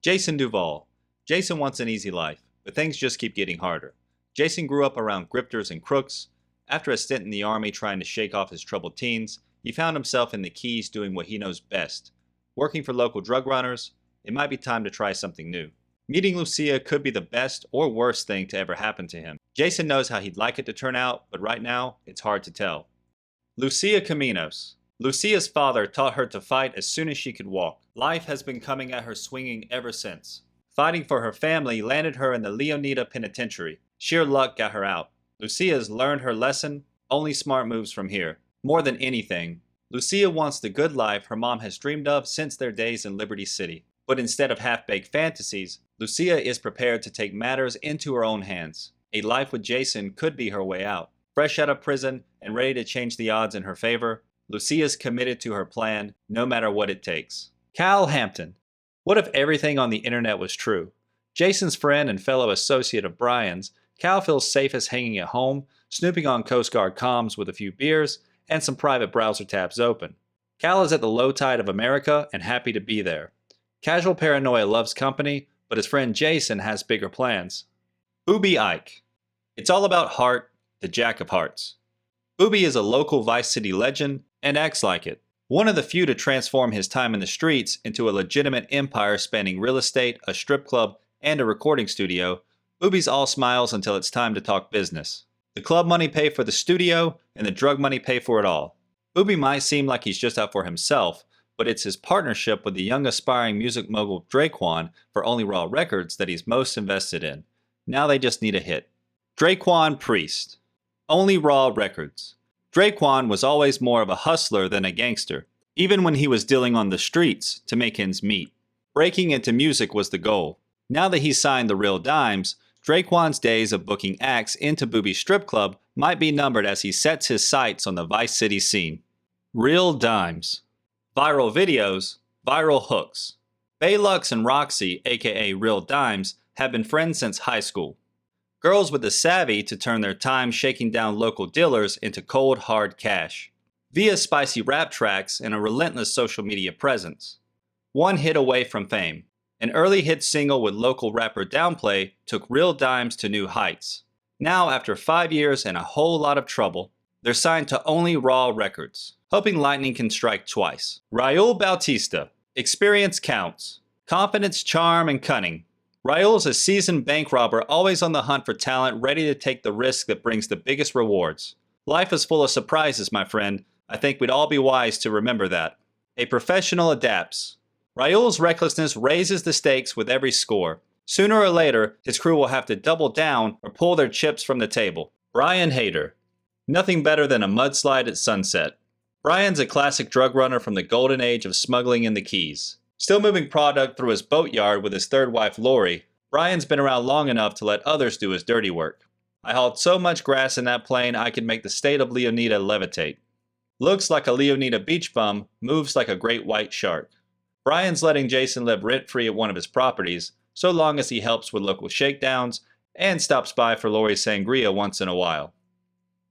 Jason Duvall. Jason wants an easy life, but things just keep getting harder. Jason grew up around grifters and crooks. After a stint in the army trying to shake off his troubled teens, he found himself in the Keys doing what he knows best. Working for local drug runners, it might be time to try something new. Meeting Lucia could be the best or worst thing to ever happen to him. Jason knows how he'd like it to turn out, but right now, it's hard to tell. Lucia Caminos. Lucia's father taught her to fight as soon as she could walk. Life has been coming at her swinging ever since. Fighting for her family landed her in the Leonida Penitentiary. Sheer luck got her out. Lucia's learned her lesson, only smart moves from here. More than anything, Lucia wants the good life her mom has dreamed of since their days in Liberty City. But instead of half-baked fantasies, Lucia is prepared to take matters into her own hands. A life with Jason could be her way out. Fresh out of prison and ready to change the odds in her favor, Lucia's committed to her plan, no matter what it takes. Cal Hampton. What if everything on the internet was true? Jason's friend and fellow associate of Brian's, Cal feels safest hanging at home, snooping on Coast Guard comms with a few beers and some private browser tabs open. Cal is at the low tide of America and happy to be there. Casual paranoia loves company, but his friend Jason has bigger plans. Booby Ike. It's all about Hart, the Jack of Hearts. Booby is a local Vice City legend and acts like it. One of the few to transform his time in the streets into a legitimate empire spanning real estate, a strip club, and a recording studio, Booby's all smiles until it's time to talk business. The club money pay for the studio, and the drug money pay for it all. Booby might seem like he's just out for himself, but it's his partnership with the young aspiring music mogul Draquan for Only Raw Records that he's most invested in. Now they just need a hit. Quanpriest. Only Raw Records. Draquan was always more of a hustler than a gangster, even when he was dealing on the streets to make ends meet. Breaking into music was the goal. Now that he's signed the Real Dimes, Draquan's days of booking acts into Booby's strip club might be numbered as he sets his sights on the Vice City scene. Real Dimes. Viral videos, viral hooks. Baylux and Roxy, aka Real Dimes, have been friends since high school. Girls with the savvy to turn their time shaking down local dealers into cold, hard cash. Via spicy rap tracks and a relentless social media presence. One hit away from fame. An early hit single with local rapper Downplay took Real Dimes to new heights. Now, after 5 years and a whole lot of trouble, they're signed to Only Raw Records, hoping lightning can strike twice. Raul Bautista. Experience counts. Confidence, charm, and cunning. Raul's a seasoned bank robber always on the hunt for talent ready to take the risk that brings the biggest rewards. Life is full of surprises, my friend. I think we'd all be wise to remember that. A professional adapts. Raul's recklessness raises the stakes with every score. Sooner or later, his crew will have to double down or pull their chips from the table. Brian Hader. Nothing better than a mudslide at sunset. Brian's a classic drug runner from the golden age of smuggling in the Keys. Still moving product through his boatyard with his third wife Lori, Brian's been around long enough to let others do his dirty work. I hauled so much grass in that plane I could make the state of Leonida levitate. Looks like a Leonida beach bum, moves like a great white shark. Brian's letting Jason live rent-free at one of his properties, so long as he helps with local shakedowns and stops by for Lori's sangria once in a while.